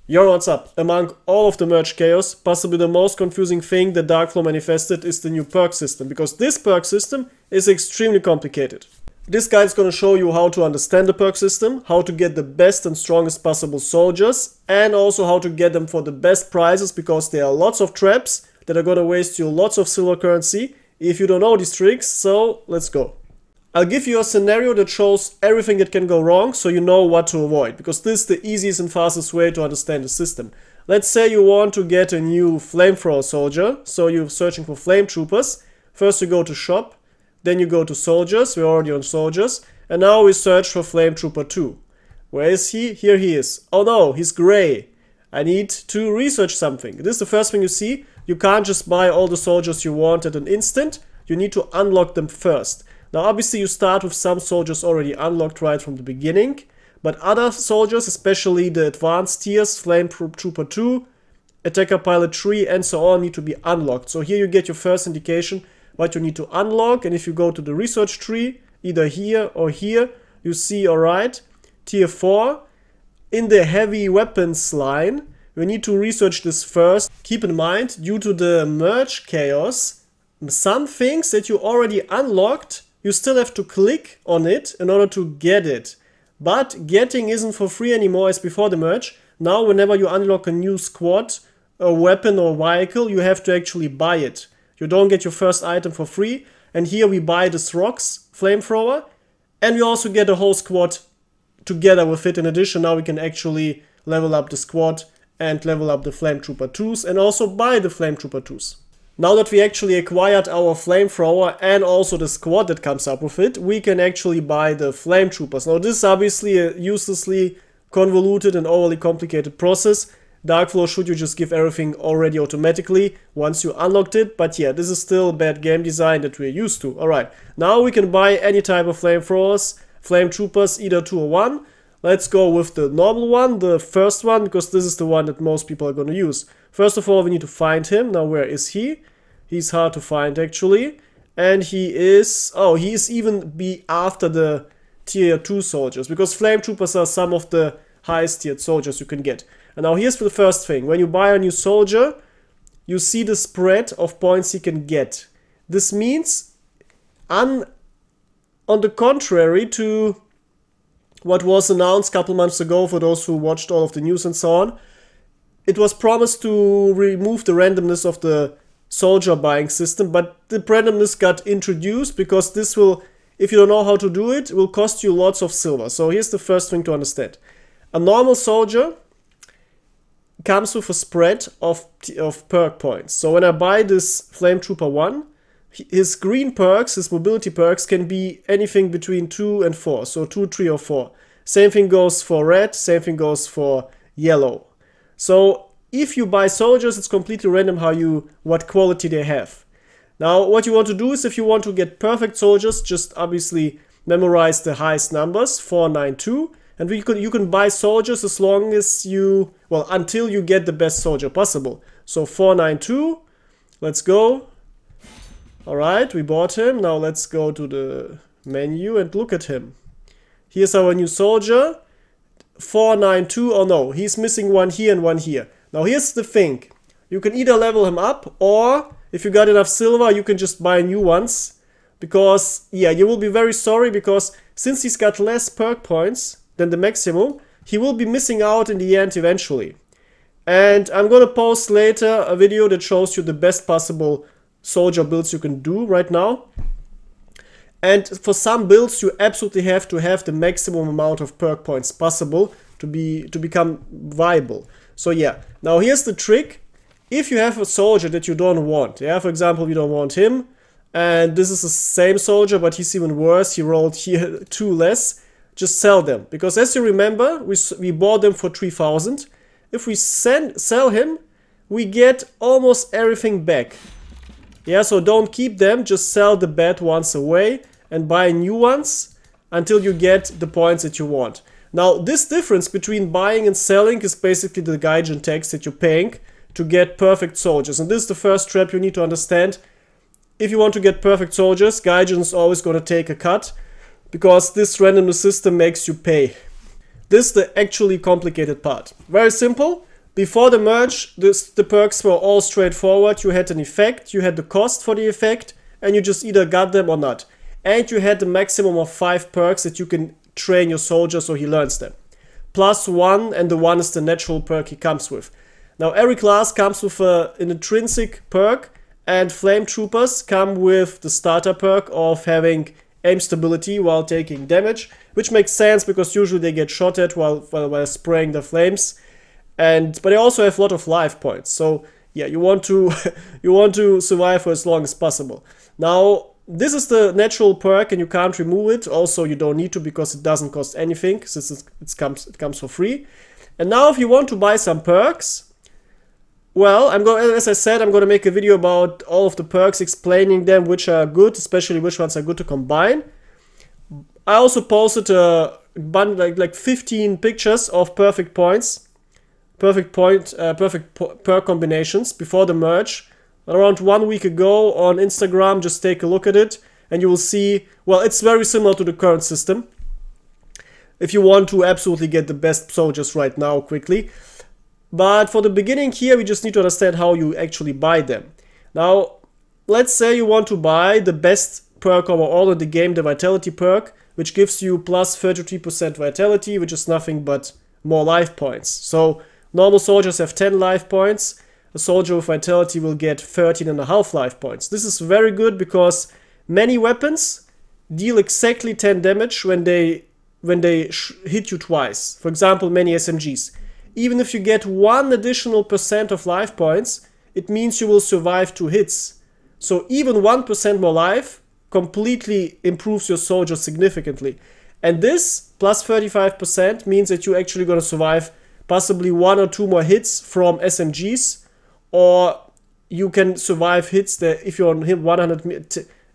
Yo, what's up? Among all of the merge chaos, possibly the most confusing thing that Darkflow manifested is the new perk system, because this perk system is extremely complicated. This guide is going to show you how to understand the perk system, how to get the best and strongest possible soldiers, and also how to get them for the best prices, because there are lots of traps that are going to waste you lots of silver currency if you don't know these tricks, so let's go. I'll give you a scenario that shows everything that can go wrong so you know what to avoid, because this is the easiest and fastest way to understand the system. Let's say you want to get a new flamethrower soldier, so you're searching for flame troopers. First you go to shop, then you go to soldiers, we're already on soldiers, and now we search for flame trooper 2. Where is he? Here he is. Oh no, he's gray. I need to research something. This is the first thing you see. You can't just buy all the soldiers you want at an instant, you need to unlock them first. Now obviously you start with some soldiers already unlocked right from the beginning, but other soldiers, especially the advanced tiers, Flame Trooper 2, Attacker Pilot 3 and so on, need to be unlocked. So here you get your first indication what you need to unlock, and if you go to the research tree, either here or here, you see, alright, tier 4, in the heavy weapons line, we need to research this first. Keep in mind, due to the merge chaos, some things that you already unlocked, you still have to click on it in order to get it. But getting isn't for free anymore as before the merge. Now whenever you unlock a new squad, a weapon or vehicle, you have to actually buy it. You don't get your first item for free. And here we buy this Rocks flamethrower. And we also get a whole squad together with it. In addition, now we can actually level up the squad and level up the Flame Trooper 2s and also buy the Flame Trooper 2s. Now that we actually acquired our flamethrower and also the squad that comes up with it, we can actually buy the flame troopers. Now this is obviously a uselessly convoluted and overly complicated process. Darkflow should you just give everything already automatically once you unlocked it, but yeah, this is still bad game design that we're used to. Alright, now we can buy any type of flamethrowers, flame troopers, either 2 or 1. Let's go with the normal one, the first one, because this is the one that most people are going to use. First of all, we need to find him. Now, where is he? He's hard to find, actually. And he is... oh, he is even be after the tier 2 soldiers, because flame troopers are some of the highest tiered soldiers you can get. And now here's the first thing. When you buy a new soldier, you see the spread of points he can get. This means, on the contrary to what was announced a couple months ago for those who watched all of the news and so on, it was promised to remove the randomness of the soldier buying system, but the randomness got introduced because this will, if you don't know how to do it, will cost you lots of silver. So here's the first thing to understand. A normal soldier comes with a spread of perk points. So when I buy this Flame Trooper 1, his green perks, his mobility perks, can be anything between 2 and 4. So 2, 3 or 4. Same thing goes for red, same thing goes for yellow. So if you buy soldiers, it's completely random what quality they have. Now what you want to do is, if you want to get perfect soldiers, just obviously memorize the highest numbers, 492. And you can buy soldiers as long as you, well, until you get the best soldier possible. So 492, let's go. Alright, we bought him. Now let's go to the menu and look at him. Here's our new soldier. 492, oh no, he's missing one here and one here. Now here's the thing. You can either level him up, or if you got enough silver, you can just buy new ones. Because, yeah, you will be very sorry, because since he's got less perk points than the maximum, he will be missing out in the end eventually. And I'm gonna post later a video that shows you the best possible soldier builds you can do right now. And for some builds you absolutely have to have the maximum amount of perk points possible to become viable. So yeah, now here's the trick. If you have a soldier that you don't want, yeah, for example, you don't want him, and this is the same soldier but he's even worse, he rolled here 2 less, just sell them. Because as you remember, we bought them for 3,000. If we sell him, we get almost everything back. Yeah, so don't keep them, just sell the bad ones away and buy new ones until you get the points that you want. Now, this difference between buying and selling is basically the Gaijin tax that you're paying to get perfect soldiers. And this is the first trap you need to understand. If you want to get perfect soldiers, Gaijin is always going to take a cut, because this randomness system makes you pay. This is the actually complicated part. Very simple. Before the merge, the perks were all straightforward. You had an effect, you had the cost for the effect, and you just either got them or not. And you had the maximum of 5 perks that you can train your soldier so he learns them. Plus 1, and the 1 is the natural perk he comes with. Now every class comes with an intrinsic perk, and flame troopers come with the starter perk of having aim stability while taking damage, which makes sense because usually they get shot at while spraying the flames. But they also have a lot of life points, so yeah, you want to you want to survive for as long as possible. Now this is the natural perk and you can't remove it. Also you don't need to because it doesn't cost anything since it comes for free. And now if you want to buy some perks, well, as I said, I'm going to make a video about all of the perks, explaining them, which are good, especially which ones are good to combine. I also posted a bunch, like 15 pictures of perfect perk combinations before the merge around 1 week ago on Instagram. Just take a look at it and you will see, well, it's very similar to the current system if you want to absolutely get the best soldiers right now quickly. But for the beginning here, we just need to understand how you actually buy them. Now, let's say you want to buy the best perk overall in the game, the Vitality perk, which gives you plus 33% Vitality, which is nothing but more life points. So normal soldiers have 10 life points. A soldier with Vitality will get 13.5 life points. This is very good because many weapons deal exactly 10 damage when they hit you twice. For example, many SMGs. Even if you get 1 additional % of life points, it means you will survive 2 hits. So even 1% more life completely improves your soldier significantly. And this plus 35% means that you're actually going to survive possibly 1 or 2 more hits from SMGs, or you can survive hits that if you're on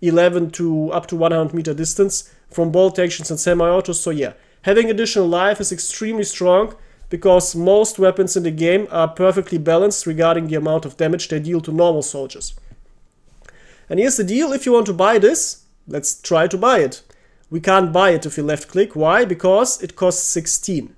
11 to up to 100 meter distance from bolt actions and semi-autos. So yeah, having additional life is extremely strong, because most weapons in the game are perfectly balanced regarding the amount of damage they deal to normal soldiers. And here's the deal: if you want to buy this, let's try to buy it. We can't buy it if you left click. Why? Because it costs 16.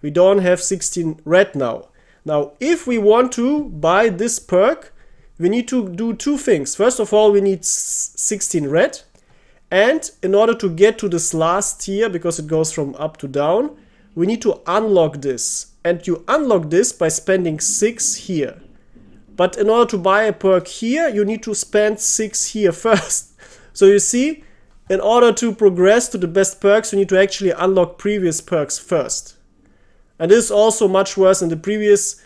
We don't have 16 red now. Now, if we want to buy this perk, we need to do 2 things. First of all, we need 16 red. And in order to get to this last tier, because it goes from up to down, we need to unlock this. And you unlock this by spending 6 here. But in order to buy a perk here, you need to spend 6 here first. So you see, in order to progress to the best perks, you need to actually unlock previous perks first. And this is also much worse than the previous,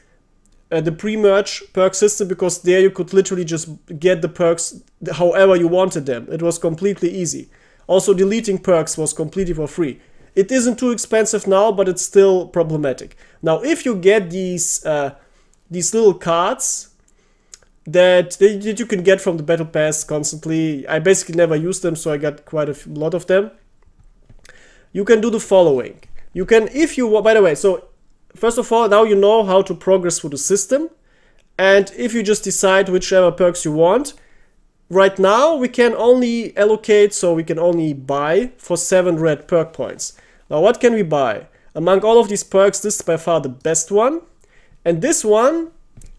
the pre-merge perk system, because there you could literally just get the perks however you wanted them. It was completely easy. Also, deleting perks was completely for free. It isn't too expensive now, but it's still problematic. Now, if you get these little cards that you can get from the battle pass constantly, I basically never use them, so I got quite a lot of them. You can do the following. You can, if you, by the way, so first of all, now you know how to progress through the system. And if you just decide whichever perks you want, right now we can only allocate, so we can only buy for 7 red perk points. Now what can we buy? Among all of these perks, this is by far the best one. And this one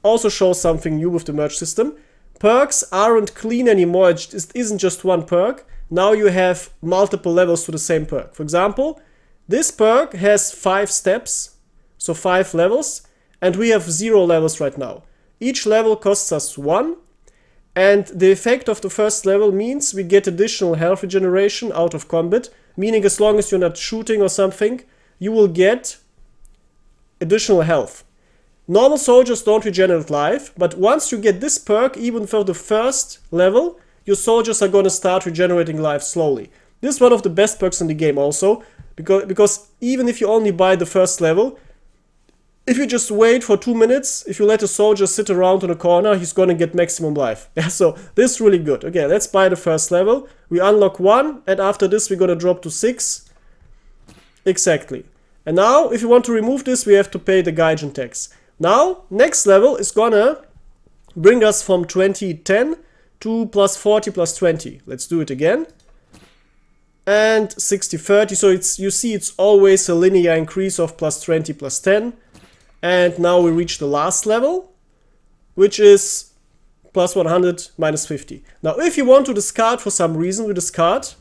also shows something new with the merge system. Perks aren't clean anymore, it isn't just one perk. Now you have multiple levels to the same perk. For example, this perk has 5 steps, so 5 levels, and we have 0 levels right now. Each level costs us 1, and the effect of the first level means we get additional health regeneration out of combat, meaning as long as you're not shooting or something, you will get additional health. Normal soldiers don't regenerate life, but once you get this perk, even for the first level, your soldiers are going to start regenerating life slowly. This is one of the best perks in the game also, because even if you only buy the first level, if you just wait for 2 minutes, if you let a soldier sit around in a corner, he's going to get maximum life. Yeah, so this is really good. Okay, let's buy the first level. We unlock 1, and after this we're going to drop to 6. Exactly. And now, if you want to remove this, we have to pay the Gaijin tax. Now, next level is gonna bring us from 2010 to plus 40 plus 20. Let's do it again. And 60, 30. So it's, you see, it's always a linear increase of plus 20 plus 10. And now we reach the last level, which is plus 100, minus 50. Now, if you want to discard for some reason, we discard,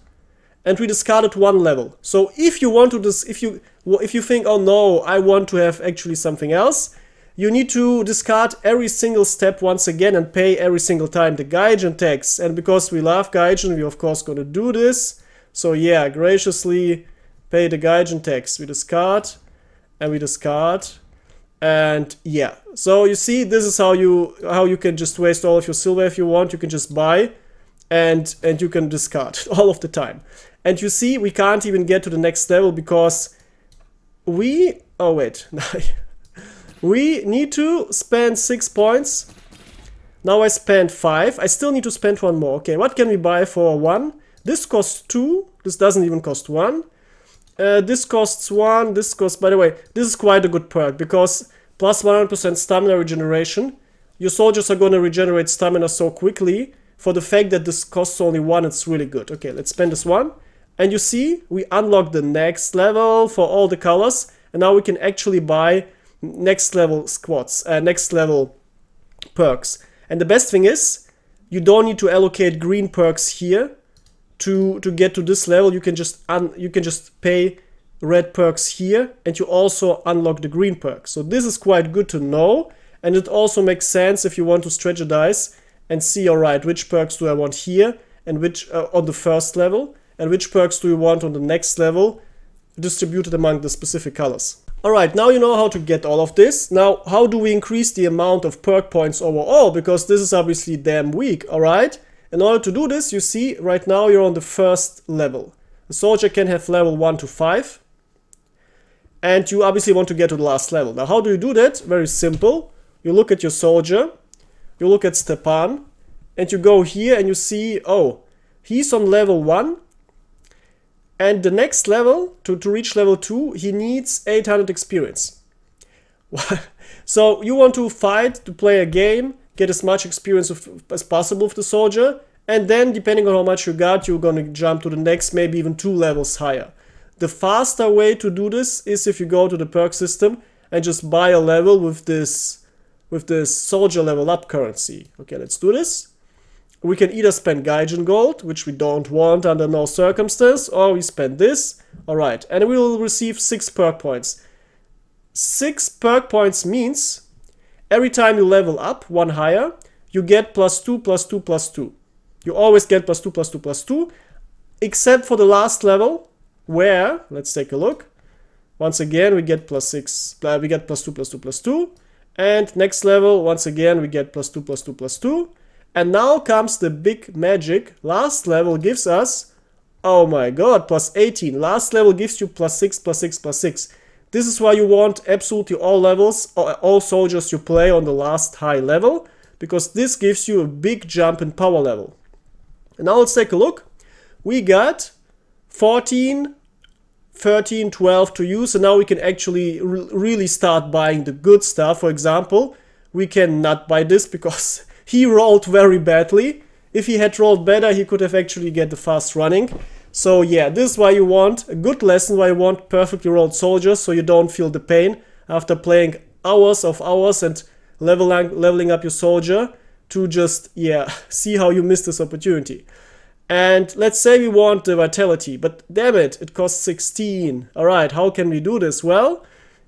and we discarded one level. So if you want to if you think, oh no, I want to have actually something else, you need to discard every single step once again and pay every single time the Gaijin tax. And because we love Gaijin, we of course gonna do this. So yeah, graciously pay the Gaijin tax. We discard, and we discard. And yeah, so you see, this is how you can just waste all of your silver if you want. You can just buy and you can discard all of the time. And you see, we can't even get to the next level because we, oh wait, we need to spend 6 points. Now I spent 5. I still need to spend 1 more. Okay, what can we buy for 1? This costs 2. This doesn't even cost 1. This costs 1. This costs, by the way, this is quite a good perk because plus 100% stamina regeneration. Your soldiers are going to regenerate stamina so quickly. For the fact that this costs only 1, it's really good. Okay, let's spend this 1. And you see, we unlock the next level for all the colors. And now we can actually buy next level squads, next level perks. And the best thing is, you don't need to allocate green perks here to get to this level. You can just pay red perks here, and you also unlock the green perks. So this is quite good to know, and it also makes sense if you want to strategize and see, alright, which perks do I want here, and which on the first level, and which perks do you want on the next level, distributed among the specific colors. Alright, now you know how to get all of this. Now, how do we increase the amount of perk points overall? Because this is obviously damn weak, alright? In order to do this, you see, right now you're on the first level. The soldier can have level 1 to 5. And you obviously want to get to the last level. Now, how do you do that? Very simple. You look at your soldier, you look at Stepan, and you go here and you see, oh, he's on level 1. And the next level, to reach level 2, he needs 800 experience. So you want to fight, to play a game, get as much experience as possible with the soldier, and then depending on how much you got, you're going to jump to the next, maybe even 2 levels higher. The faster way to do this is if you go to the perk system and just buy a level with this soldier level up currency. Okay, let's do this. We can either spend Gaijin gold, which we don't want under no circumstance, or we spend this. Alright, and we will receive 6 perk points. 6 perk points means every time you level up 1 higher, you get +2, +2, +2. You always get +2, +2, +2, except for the last level, where, let's take a look. Once again, we get +6, we get +2, +2, +2. And next level, once again, we get +2, +2, +2. And now comes the big magic. Last level gives us, oh my god, +18. Last level gives you +6, +6, +6. This is why you want absolutely all levels, all soldiers you play on the last high level, because this gives you a big jump in power level. And now let's take a look. We got 14, 13, 12 to use, and now we can actually really start buying the good stuff. For example, we cannot buy this because he rolled very badly. If he had rolled better, he could have actually get the fast running. So yeah, this is why you want a good lesson, why you want perfectly rolled soldiers, so you don't feel the pain after playing hours and leveling up your soldier to just, yeah, see how you missed this opportunity. And let's say we want the vitality, but damn it, it costs 16. Alright, how can we do this? Well,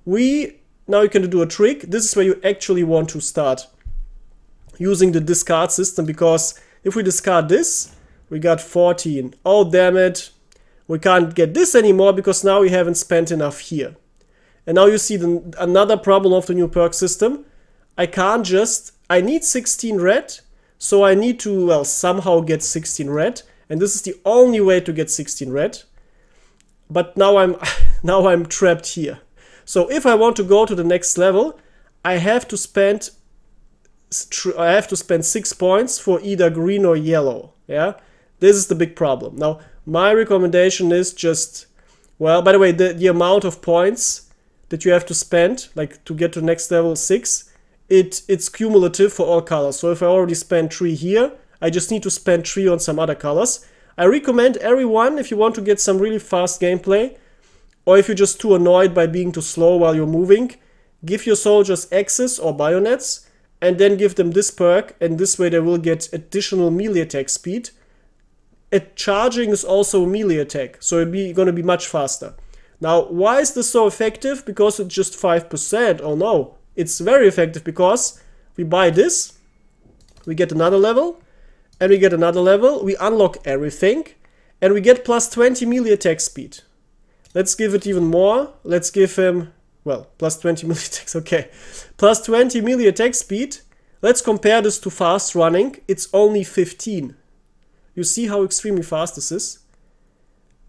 now you can do a trick. This is where you actually want to start using the discard system, because if we discard this, we got 14. Oh, damn it. We can't get this anymore because now we haven't spent enough here. And now you see another problem of the new perk system. I need 16 red, so I need to, well, somehow get 16 red. And this is the only way to get 16 red. But now I'm trapped here. So if I want to go to the next level, I have to spend 6 points for either green or yellow. Yeah, this is the big problem. Now, my recommendation is just, well, by the way, the amount of points that you have to spend, like to get to next level 6, it's cumulative for all colors. So if I already spent 3 here, I just need to spend 3 on some other colors. I recommend everyone, if you want to get some really fast gameplay, or if you're just too annoyed by being too slow while you're moving, give your soldiers axes or bayonets, and then give them this perk, and this way they will get additional melee attack speed. Charging is also a melee attack, so it's gonna be much faster. Now, why is this so effective? Because it's just 5%. Oh no, it's very effective because we buy this, we get another level, and we get another level, we unlock everything, and we get plus 20 melee attack speed. Let's give it even more. Let's give him, well, plus 20 melee attacks, okay. Plus 20 melee attack speed. Let's compare this to fast running. It's only 15. You see how extremely fast this is?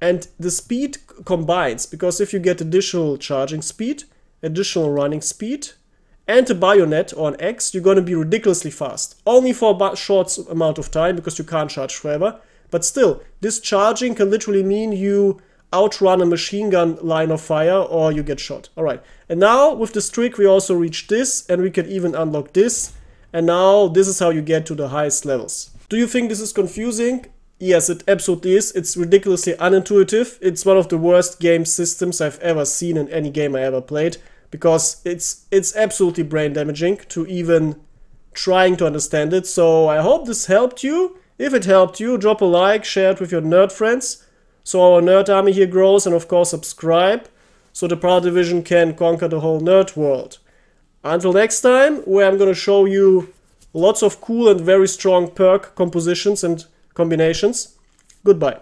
And the speed combines, because if you get additional charging speed, additional running speed, and a bayonet or an axe, you're going to be ridiculously fast. Only for a short amount of time, because you can't charge forever. But still, this charging can literally mean you outrun a machine gun line of fire or you get shot. Alright, and now with this trick we also reach this, and we can even unlock this. And now this is how you get to the highest levels. Do you think this is confusing? Yes, it absolutely is. It's ridiculously unintuitive. It's one of the worst game systems I've ever seen in any game I ever played, because it's absolutely brain damaging to even trying to understand it. So I hope this helped you. If it helped you, drop a like, share it with your nerd friends, so our nerd army here grows, and of course subscribe, so the Proud Division can conquer the whole nerd world. Until next time, where I'm gonna show you lots of cool and very strong perk compositions and combinations. Goodbye.